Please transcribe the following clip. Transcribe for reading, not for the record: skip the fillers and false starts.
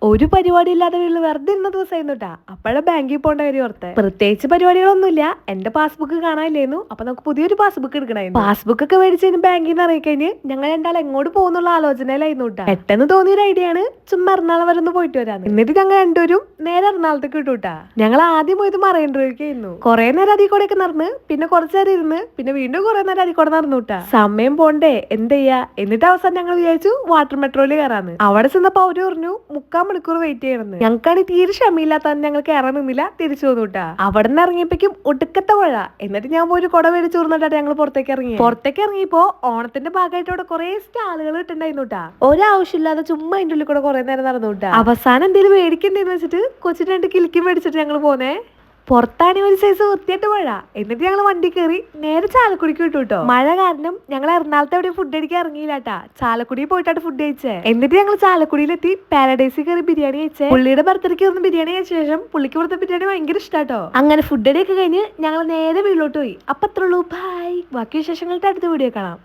ഒരു പരിപാടി ഇല്ലാതെ വീട്ടിൽ വെറുതെ ഇരുന്ന ദിവസമായിരുന്നു കേട്ടാ. അപ്പോഴെ ബാങ്കിൽ പോകേണ്ട കാര്യം ഓർത്തെ. പ്രത്യേകിച്ച് പരിപാടികളൊന്നുമില്ല. എന്റെ പാസ്ബുക്ക് കാണാനില്ലായിരുന്നു. അപ്പൊ നമുക്ക് പുതിയൊരു പാസ്ബുക്ക് എടുക്കണമായിരുന്നു. പാസ്ബുക്ക് ഒക്കെ മേടിച്ചതിന് ബാങ്കിൽ നിന്ന് അറിയിക്കഴിഞ്ഞ് ഞങ്ങൾ രണ്ടാൾ എങ്ങോട്ട് പോകുന്നുള്ള ആലോചനയിലായിരുന്നു കേട്ടാ. പെട്ടെന്ന് തോന്നിയൊരു ഐഡിയ ആണ് ചുമ്മാ എറണാകുളം വരെ ഒന്ന് പോയിട്ട് വരാന്ന്. എന്നിട്ട് ഞങ്ങൾ രണ്ടുപേരും നേരെ എറണാകുളത്തേക്ക് വിട്ടു കേട്ടാ. ഞങ്ങൾ ആദ്യം പോയത് മറൈൻ ഡ്രൈവിലേക്കായിരുന്നു. കുറെ നേരം അതിൽ കൂടെ ഒക്കെ നടന്ന്, പിന്നെ കുറച്ചു നേരം ഇരുന്ന്, പിന്നെ വീണ്ടും കുറെ നേരം അതിൽ കൂടെ നടന്നു കേട്ടാ. സമയം പോണ്ടേ, എന്ത് ചെയ്യാ. എന്നിട്ട് അവസാനം ഞങ്ങൾ വിചാരിച്ചു വാട്ടർ മെട്രോയില് കയറാന്ന്. അവിടെ ചെന്നപ്പോ അവര് പറഞ്ഞു 3/4 മണിക്കൂർ വെയിറ്റ് ചെയ്യണമെന്ന്. ഞങ്ങൾക്കാണ് തീരെ ക്ഷമയില്ലാത്ത ഞങ്ങൾ കയറാൻ നിന്നില്ല, തിരിച്ചു വന്നു കേട്ടാ. അവിടെ നിന്ന് ഇറങ്ങിയപ്പോഴേക്കും ഒടുക്കത്തെ മഴ. എന്നിട്ട് ഞാൻ പോയി കുട മേടിച്ചു കൊടുത്തിട്ടാ ഞങ്ങൾ പുറത്തേക്ക് ഇറങ്ങിയപ്പോ ഓണത്തിന്റെ ഭാഗമായിട്ട് അവിടെ കുറെ സ്റ്റാളുകൾ ഇട്ടുണ്ടായിരുന്നു കേട്ടാ. ഒരാവശ്യമില്ലാതെ ചുമ്മാ അതിന്റെ ഉള്ളിൽ കൂടെ കുറെ നേരം നടന്നു കേട്ടാ. അവസാനം എന്തെങ്കിലും മേടിക്കണ്ടെന്ന് വെച്ചിട്ട് കൊച്ചിന് 2 കിലുക്കി മേടിച്ചിട്ട് ഞങ്ങൾ പോന്നേ. പുറത്താണെ ഒരു സൈസ് വൃത്തിയായിട്ട് മഴ. എന്നിട്ട് ഞങ്ങൾ വണ്ടി കയറി നേരെ ചാലക്കുടിക്ക് വിട്ടു കേട്ടോ. മഴ കാരണം ഞങ്ങൾ എറണാകുളത്ത് എവിടെ ഫുഡ് അടിക്കാൻ ഇറങ്ങിയില്ലാട്ടാ. ചാലക്കുടി പോയിട്ടാണ് ഫുഡ് കഴിച്ചേ. എന്നിട്ട് ഞങ്ങൾ ചാലക്കുടിയിലെത്തി പാരഡൈസിൽ കയറി ബിരിയാണി കഴിച്ചേ. പുള്ളിയുടെ ബർത്ത്ഡേക്ക് വന്ന് ബിരിയാണി കഴിച്ച ശേഷം പുള്ളിക്ക് ഇവിടുത്തെ ബിരിയാണി ഭയങ്കര ഇഷ്ടാട്ടോ. അങ്ങനെ ഫുഡ് അടിയൊക്കെ കഴിഞ്ഞ് ഞങ്ങൾ നേരെ വീട്ടിലോട്ട് പോയി. അപ്പൊ അത്രയുള്ളൂ. ബൈ. ബാക്കി വിശേഷങ്ങളുടെ അടുത്ത വീഡിയോ കാണാം.